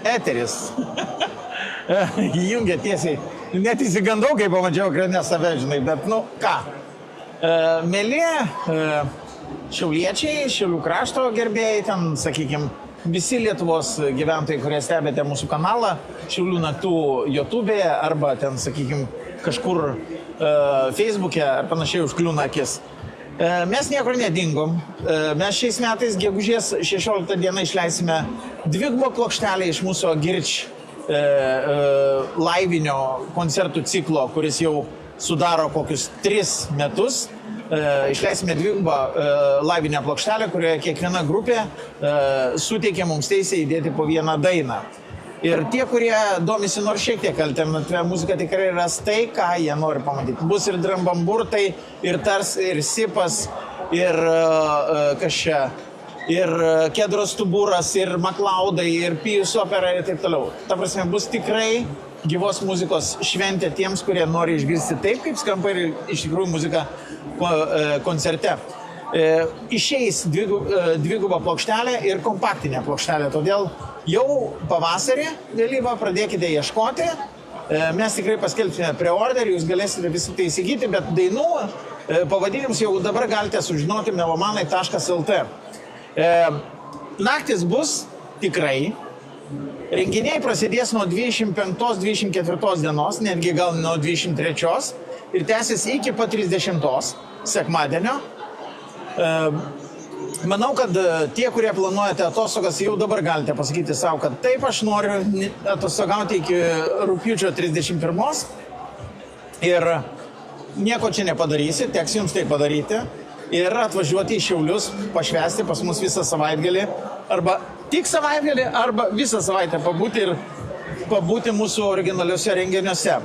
eteris. Įjungia tiesiai. Net įsigandau, kai pamačiau ekrane save, žinai, bet nu ką. Mėly šiauliečiai, Šiaulių krašto gerbėjai, ten, sakykime, visi Lietuvos gyventojai, kurie stebėte mūsų kanalą, Šiaulių naktų YouTube'e arba ten, sakykime, kažkur Facebook'e ar panašiai užkliūna akis. Mes niekur nedingom. Mes šiais metais gegužės 16 dieną išleisime dvigubą plokštelę iš mūsų Girč laivinio koncertų ciklo, kuris jau sudaro kokius 3 metus. Išleisime dvigubą laivinę plokštelę, kurioje kiekviena grupė suteikia mums teisę įdėti po vieną dainą. Ir tie, kurie domisi nors šiek tiek alternatyvia muzika, tikrai ras tai, ką jie nori pamatyti. Bus ir drambamburtai, ir tars, ir sipas, ir kas čia, ir Kedros Stuburas, ir Maklaudai, ir Pijus opera ir taip toliau. Ta prasme, bus tikrai gyvos muzikos šventė tiems, kurie nori išgirsti taip, kaip skamba ir iš tikrųjų muzika koncerte. Išeis dvigubą plokštelę ir kompaktinę plokštelę, todėl jau pavasarį vėlyvą pradėkite ieškoti. Mes tikrai paskelbsime preorderį, jūs galėsite visi tai įsigyti, bet dainų pavadinimus jau dabar galite sužinoti melomanai.lt. Naktis bus tikrai. Renginiai prasidės nuo 25-24 dienos, netgi gal nuo 23 ir tęsis iki pat 30 sekmadienio. Manau, kad tie, kurie planuojate atostogas, jau dabar galite pasakyti savo, kad taip, aš noriu atostogauti iki rugpjūčio 31 ir nieko čia nepadarysi, teks jums tai padaryti ir atvažiuoti į Šiaulius, pašvęsti pas mus visą savaitgalį, arba tik savaitgalį, arba visą savaitę pabūti mūsų originaliuose renginiuose.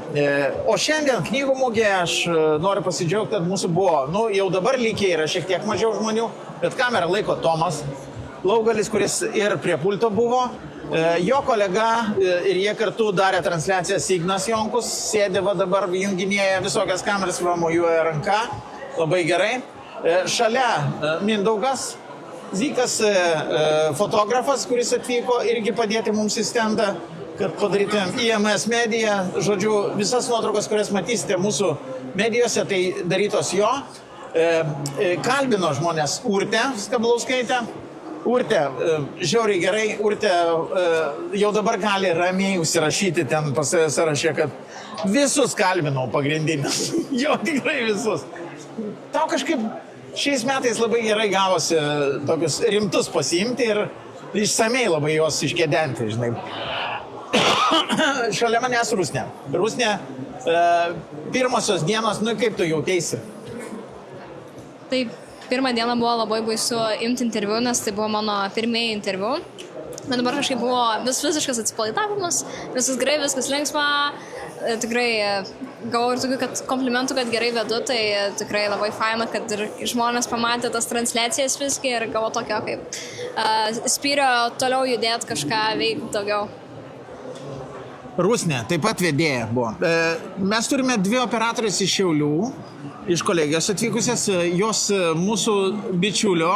O šiandien knygų mugėje aš noriu pasidžiaugti, kad mūsų buvo, jau dabar lygiai yra šiek tiek mažiau žmonių, bet kamerą laiko Tomas Laugalis, kuris ir prie pulto buvo. Jo kolega ir jie kartu darė transliacijas Ignas Jonkus, sėdė dabar junginėja visokias kameras, mojuoja ranka, labai gerai. Šalia Mindaugas Zykas, fotografas, kuris atvyko irgi padėti mums į stendą, kad padarytumėm IMS mediją. Žodžiu, visas nuotraukas, kurias matysite mūsų medijose, tai darytos jo. Kalbino žmonės Urtę Skablauskaitę. Urtė, žiauriai gerai, Urtė jau dabar gali ramiai užsirašyti ten pas save sąraše, kad visus kalbinau pagrindinius. Jo, tikrai visus. Tau kažkaip šiais metais labai gerai gavosi tokius rimtus pasiimti ir išsamei labai juos iškedenti, žinai. Šalia manęs Rusnė. Rusnė, pirmosios dienos, kaip tu jauteisi? Taip, pirmą dieną buvo labai baisu imti interviu, nes tai buvo mano pirmieji interviu. Bet dabar kažkaip buvo visiškas atsipalaidavimas, viskas gerai, viskas linksma. Tikrai gavau ir tokių komplimentų, kad gerai vedu, tai tikrai labai faina, kad ir žmonės pamatė tas transliacijas visgi ir gavau tokio kaip spyrio toliau judėti, kažką veikti daugiau. Rusnė, taip pat vedėja buvo. Mes turime 2 operatorės iš Šiaulių, iš kolegijos atvykusias, jos mūsų bičiulio,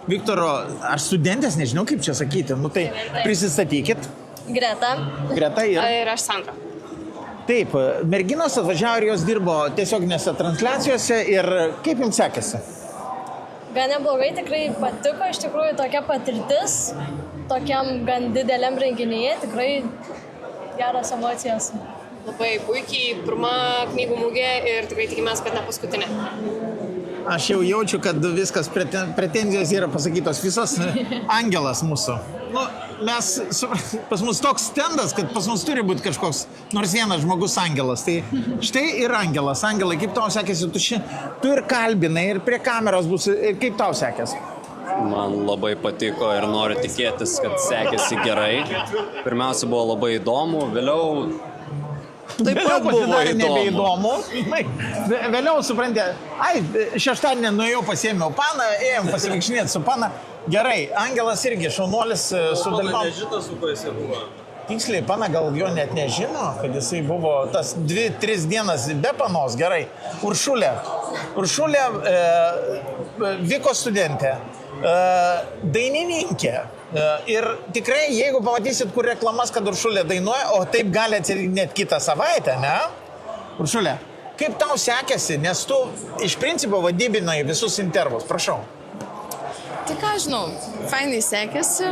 Viktoro, ar studentės, nežinau kaip čia sakyti, tai prisistatykit. Greta. Greta ir? Ir aš Sandra. Taip, merginos atvažiavo ir jos dirbo tiesioginėse transliacijose ir kaip jums sekėsi? Gan neblogai, tikrai patiko, iš tikrųjų tokia patirtis, tokiam gan dideliam renginyje, tikrai geras emocijas. Labai puikiai, pirma knygų mugė ir tikrai tikimės, kad ne paskutinė. Aš jau jaučiu, kad viskas pretenzijos yra pasakytos, visas angelas mūsų. Pas mus toks stendas, kad pas mus turi būti kažkoks nors vienas žmogus angelas. Tai štai ir angelas. Angelai, kaip tau sekėsi? Tu ir kalbinai, ir prie kameros bus. Ir kaip tau sekėsi? Man labai patiko ir noriu tikėtis, kad sekėsi gerai. Pirmiausia, buvo labai įdomu, vėliau taip pat buvo nebeįdomu. Vėliau suprantė, šeštadienį nuėjau, pasiėmiau paną, ėjom pasivikšnėti su pana. Gerai, Angelas irgi šaunuolis sudalyvavo. Nežino, su kuo jisai buvo. Tiksliai, pana gal jo net nežino, kad jisai buvo tas 2-3 dienas be panos. Gerai, Uršulė, Viko studentė, dainininkė, Ir tikrai, jeigu pamatysit, kur reklamas, kad Uršulė dainuoja, o taip gali atsitikti net kitą savaitę, ne? Uršulė, kaip tau sekėsi, nes tu iš principo vadybinai visus intervus, prašau. Tai ką žinau, fainai sekėsi.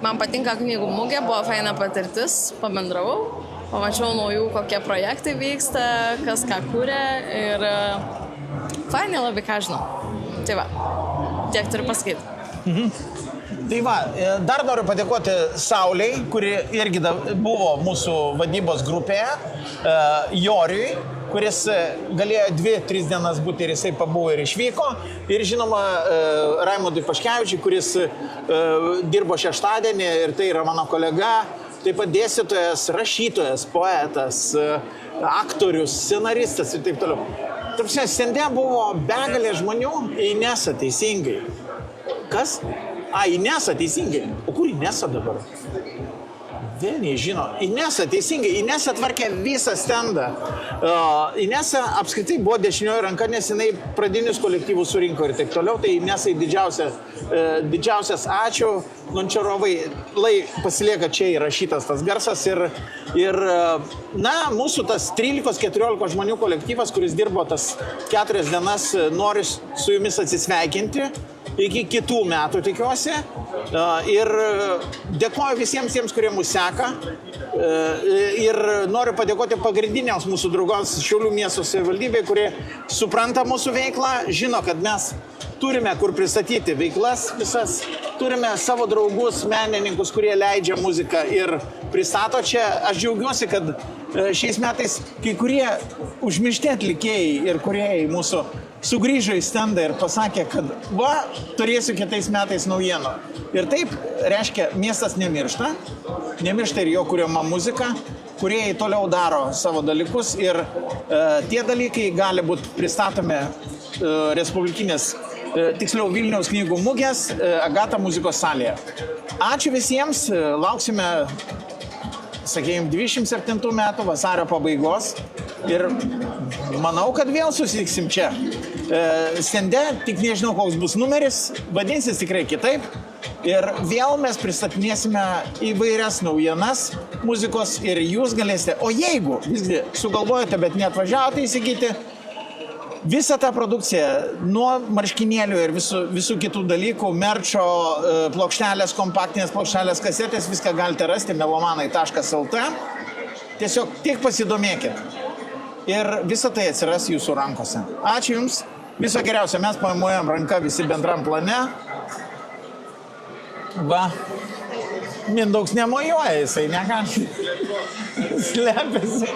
Man patinka knygų mugė, buvo faina patirtis, pabendravau, pamačiau naujų, kokie projektai vyksta, kas ką kūrė ir fainai labai ką žinau. Tai va, tiek turiu pasakyti. Tai va, dar noriu padėkoti Sauliai, kuri irgi buvo mūsų vadybos grupėje, Joriui, kuris galėjo 2-3 dienas būti ir jisai pabuvo ir išvyko. Ir žinoma, Raimondui Paškevičiui, kuris dirbo šeštadienį ir tai yra mano kolega, taip pat dėstytojas, rašytojas, poetas, aktorius, scenaristas ir taip toliau. Tarpsime, stende buvo begalė žmonių, Inesa teisingai. Kas? Inesa teisingai. O kur Inesa dabar? Vieniai žino. Inesa teisingai. Inesa tvarkė visą stendą. Inesa apskritai buvo dešinioji ranka, nes jinai pradinius kolektyvus surinko ir taip toliau. Tai Inesai didžiausias ačiū. Nončarovai, pasilieka čia įrašytas tas garsas ir mūsų tas 13-14 žmonių kolektyvas, kuris dirbo tas 4 dienas, nori su jumis atsisveikinti iki kitų metų, tikiuosi. Ir dėkoju visiems tiems, kurie mus seka. Ir noriu padėkoti pagrindiniams mūsų draugams Šiaulių miesto savivaldybei, kurie supranta mūsų veiklą, žino, kad mes turime kur pristatyti veiklas visas, turime savo draugus, menininkus, kurie leidžia muziką ir pristato čia. Aš džiaugiuosi, kad šiais metais kai kurie užmiršti atlikėjai ir kūrėjai mūsų sugrįžo į stendą ir pasakė, kad turėsiu kitais metais naujienų. Ir taip, reiškia, miestas nemiršta ir jo kuriama muzika, kūrėjai toliau daro savo dalykus ir tie dalykai gali būti pristatomi Respublikinės, tiksliau Vilniaus knygų mugės Agata muzikos salėje. Ačiū visiems, lauksime, sakėjim, 27 metų vasario pabaigos ir manau, kad vėl susitiksim čia. Stende, tik nežinau, koks bus numeris, vadinsis tikrai kitaip. Ir vėl mes pristatinėsime įvairias naujienas muzikos ir jūs galėsite, o jeigu visgi sugalvojate, bet neatvažiavote įsigyti, visą tą produkciją, nuo marškinėlių ir visų kitų dalykų, merčo, plokštelės, kompaktinės plokštelės, kasetės, viską galite rasti melomanai.lt. Tiesiog tik pasidomėkit. Ir visą tai atsiras jūsų rankose. Ačiū Jums. Viso geriausio. Mes pamuojam ranką visi bendram plane. Va. Mindaugs nemojuoja, jisai negali. Slepiasi.